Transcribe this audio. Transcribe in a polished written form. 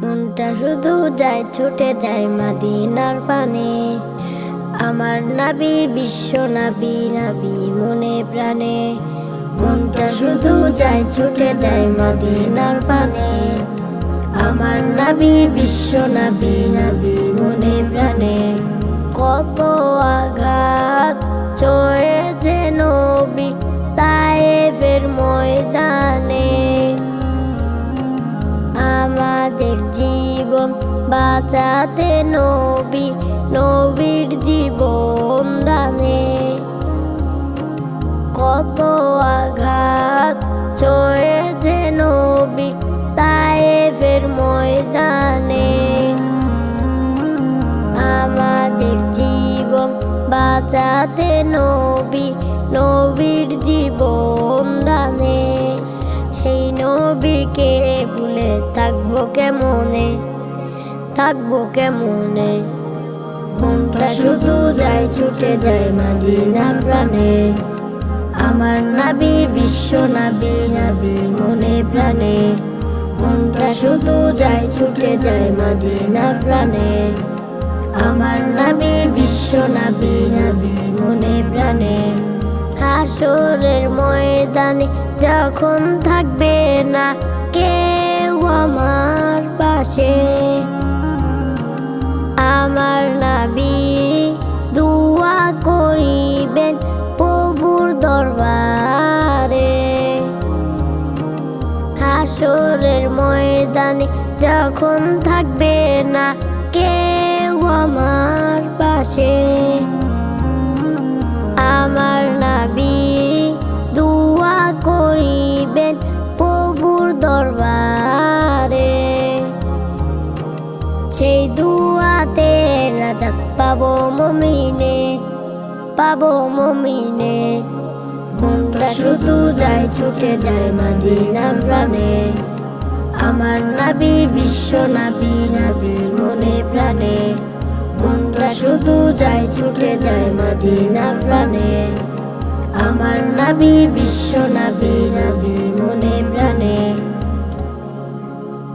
মনটা শুধু যায় ছুটে যায় মদিনার পানে। আমার নবী বিশ্ব নবী, নবী মনে প্রাণে। মনটা শুধু যায় ছুটে যায় মদিনার পানে। আমার নবী বিশ্ব নবী, নবী মনে প্রাণে। কত আঘাত সয়েছে নবী তায়েফের ময়দানে। আমাদের জীবন বাঁচাতে নবী, নবীর জীবন দানে। কত আঘাত সয়েছে নবী তায়েফের ময়দানে। আমাদের জীবন বাঁচাতে নবী, নবীর জীবন দানে। সেই নবীকে ভুলে থাকবো কেমনে, থাকবো কেমনে। মনটা শুধু যায় ছুটে যায় মদিনা প্রাণে। আমার নবী বিশ্ব নবী, নবী মনে প্রাণে। মনটা শুধু যায় ছুটে যায় মদিনা প্রাণে। আমার নবী বিশ্ব নবী, নবী মনে প্রাণে। হাসরের ময়দানে যখন থাকবে না কেউ আমার পাশে, আমার নবী দুআ করিবেন প্রভুর দরবারে। হাসরের ময়দানে যখন থাকবে না কেউ আমার পাশে, আমার নবী দুআ করিবেন প্রভুর দরবারে। সেই দুআতে নাজাত পাবো মুমিনে, পাবো মুমিনে। মনটা শুধু যায় ছুটে যায় মদিনা প্রাণে। আমার নবী বিশ্ব নবী, নবী মনে প্রাণে। মনটা শুধু যায় ছুটে যায় মদিনা প্রাণে। আমার নবী বিশ্ব নবী, নবী মনে প্রাণে।